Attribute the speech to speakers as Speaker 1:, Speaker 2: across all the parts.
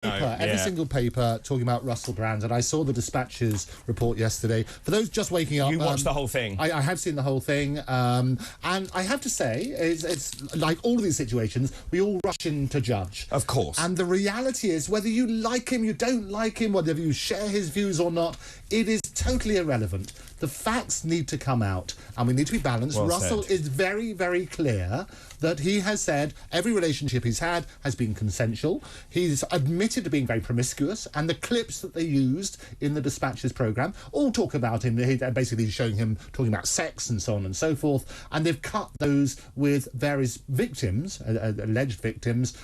Speaker 1: Every single paper talking about Russell Brand, and I saw the Dispatch's report yesterday. For those just waking up...
Speaker 2: You watched the whole thing?
Speaker 1: I have seen the whole thing, and I have to say, it's like all of these situations, we all rush in to judge.
Speaker 2: Of course.
Speaker 1: And the reality is, whether you like him, you don't like him, whether you share his views or not, it is totally irrelevant. The facts need to come out, and we need to be balanced.
Speaker 2: Well
Speaker 1: Russell
Speaker 2: said.
Speaker 1: is very, very clear that he has said every relationship he's had has been consensual. He's admitted to being very promiscuous, and the clips that they used in the Dispatches programme all talk about him. They're basically showing him talking about sex and so on and so forth, and they've cut those with various victims, alleged victims,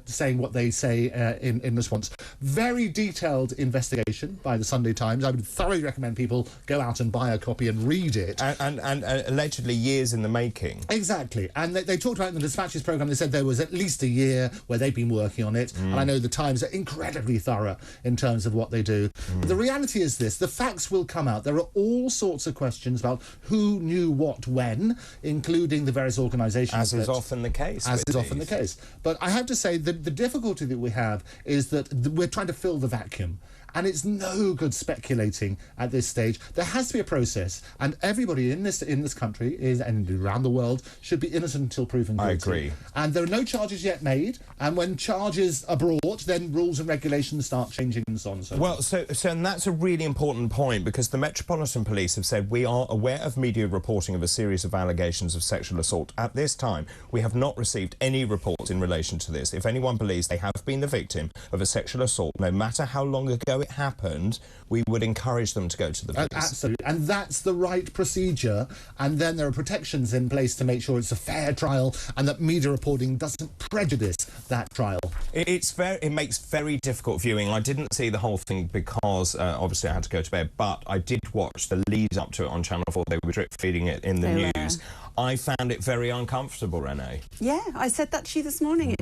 Speaker 1: saying what they say in response. Very detailed investigation by the Sunday Times. I would thoroughly recommend people go out and buy a copy and read it.
Speaker 2: And allegedly years in the making.
Speaker 1: Exactly. And they talked about in the Dispatches programme, they said there was at least a year where they've been working on it. And I know the Times are incredibly thorough in terms of what they do. But the reality is this, the facts will come out. There are all sorts of questions about who knew what when, including the various organisations.
Speaker 2: As is often the case.
Speaker 1: As is often the case. But I have to say that the difficulty that we have is that we're trying to fill the vacuum. And it's no good speculating at this stage. There has to be a process, and everybody in this country and around the world should be innocent until proven guilty.
Speaker 2: I agree.
Speaker 1: And there are no charges yet made, and when charges are brought, then rules and regulations start changing and so on and so
Speaker 2: forth. So and that's a really important point, because the Metropolitan Police have said we are aware of media reporting of a series of allegations of sexual assault. At this time, we have not received any reports in relation to this. If anyone believes they have been the victim of a sexual assault, no matter how long ago it happened, we would encourage them to go to the police.
Speaker 1: Absolutely, and that's the right procedure, and then there are protections in place to make sure it's a fair trial and that media reporting doesn't prejudice that trial.
Speaker 2: It makes very difficult viewing. I didn't see the whole thing because obviously I had to go to bed, but I did watch the lead up to it on Channel 4. They were drip feeding it in the news. I found it very uncomfortable, Renee.
Speaker 3: Yeah, I said that to you this morning.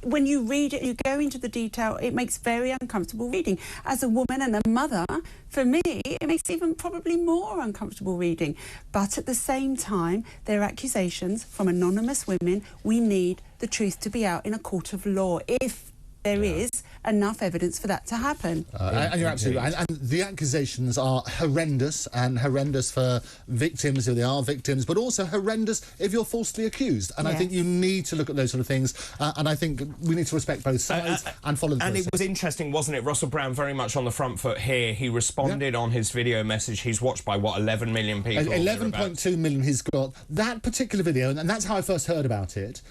Speaker 3: When you read it, you go into the detail, it makes very uncomfortable reading. As a woman and a mother, for me, it makes even probably more uncomfortable reading. But at the same time, there are accusations from anonymous women. We need the truth to be out in a court of law if there is enough evidence for that to happen.
Speaker 1: And you're absolutely right. And the accusations are horrendous, and horrendous for victims if they are victims, but also horrendous if you're falsely accused. And I think you need to look at those sort of things, and I think we need to respect both sides and follow the process.
Speaker 2: And it was interesting, wasn't it? Russell Brand very much on the front foot here. He responded on his video message. He's watched by, what, 11 million people?
Speaker 1: 11.2 million he's got. That particular video, and that's how I first heard about it,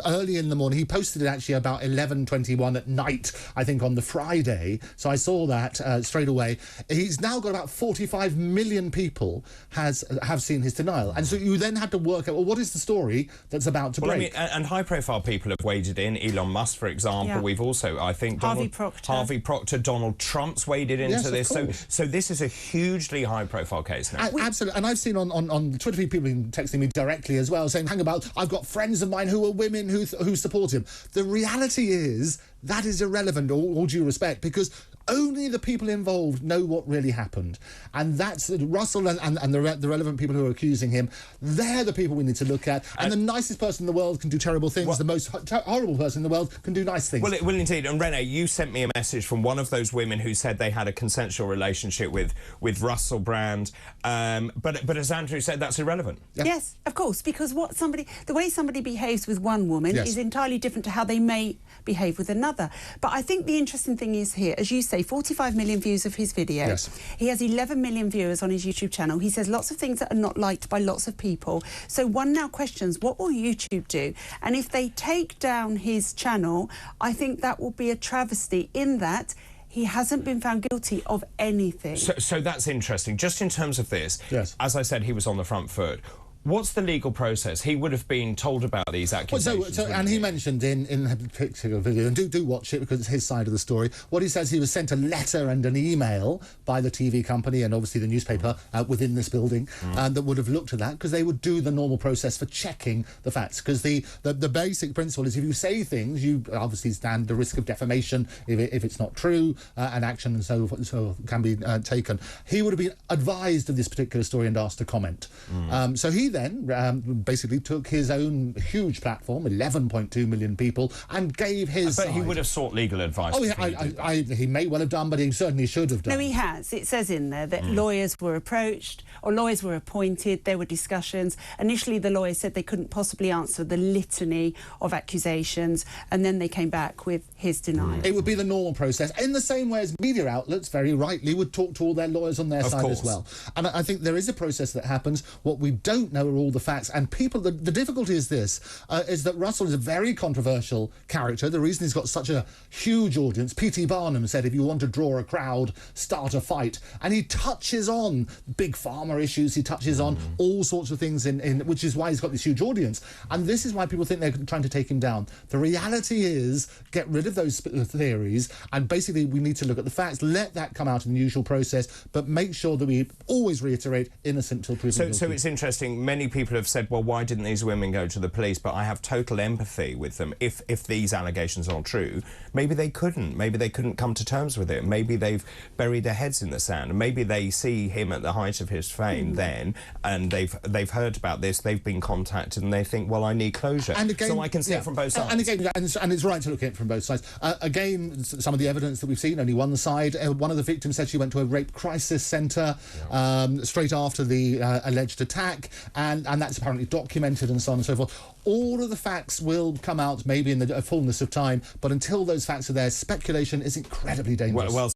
Speaker 1: early in the morning. He posted it actually about 11:21 at night, I think, on the Friday. So I saw that straight away. He's now got about 45 million people have seen his denial. And so you then have to work out, well, what is the story that's about to break?
Speaker 2: I mean, and high-profile people have waded in. Elon Musk, for example. We've also, I think...
Speaker 3: Harvey
Speaker 2: Procter. Donald Trump's waded into this. So this is a hugely high-profile case now.
Speaker 1: Absolutely. And I've seen on Twitter people have been texting me directly as well, saying, hang about, I've got friends of mine who are women who support him. The reality is that is irrelevant, all due respect, because only the people involved know what really happened. And that's Russell and the relevant people who are accusing him. They're the people we need to look at. And the nicest person in the world can do terrible things. The most horrible person in the world can do nice things.
Speaker 2: Well, indeed. And Renee, you sent me a message from one of those women who said they had a consensual relationship with Russell Brand. But as Andrew said, that's irrelevant.
Speaker 3: Yeah. Yes, of course, because the way somebody behaves with one woman is entirely different to how they may behave with another. But I think the interesting thing is here, as you say, 45 million views of his video.
Speaker 1: Yes.
Speaker 3: He has 11 million viewers on his YouTube channel. He says lots of things that are not liked by lots of people. So one now questions, what will YouTube do? And if they take down his channel, I think that will be a travesty in that he hasn't been found guilty of anything.
Speaker 2: So that's interesting. Just in terms of this, as I said, he was on the front foot. What's the legal process? He would have been told about these accusations.
Speaker 1: And he mentioned in the particular video, and do watch it because it's his side of the story, what he says, he was sent a letter and an email by the TV company and obviously the newspaper within this building that would have looked at that, because they would do the normal process for checking the facts. Because the basic principle is if you say things, you obviously stand the risk of defamation if it's not true, and action and so can be taken. He would have been advised of this particular story and asked to comment. So he then basically took his own huge platform, 11.2 million people, and gave his
Speaker 2: But
Speaker 1: side.
Speaker 2: he would have sought legal advice.
Speaker 1: Oh, he may well have done, but he certainly should have done.
Speaker 3: No, he has. It says in there that lawyers were approached or lawyers were appointed. There were discussions. Initially, the lawyers said they couldn't possibly answer the litany of accusations, and then they came back with his denial.
Speaker 1: It would be the normal process, in the same way as media outlets very rightly would talk to all their lawyers on their side as well. And I think there is a process that happens. What we don't know are all the facts. And people, the difficulty is this, is that Russell is a very controversial character. The reason he's got such a huge audience, P.T. Barnum said, if you want to draw a crowd, start a fight. And he touches on big pharma issues. He touches on all sorts of things, which is why he's got this huge audience. And this is why people think they're trying to take him down. The reality is, get rid of those theories, and basically we need to look at the facts, let that come out in the usual process, but make sure that we always reiterate innocent till proven guilty.
Speaker 2: So it's interesting, many people have said, well, why didn't these women go to the police? But I have total empathy with them. If these allegations are true, maybe they couldn't come to terms with it. Maybe they've buried their heads in the sand. Maybe they see him at the height of his fame then, and they've heard about this, they've been contacted, and they think, well, I need closure. And again, so I can see it from both sides.
Speaker 1: And again, and it's right to look at it from both sides. Again, some of the evidence that we've seen, only one side. One of the victims said she went to a rape crisis centre straight after the alleged attack, and that's apparently documented and so on and so forth. All of the facts will come out maybe in the fullness of time, but until those facts are there, speculation is incredibly dangerous.
Speaker 2: Well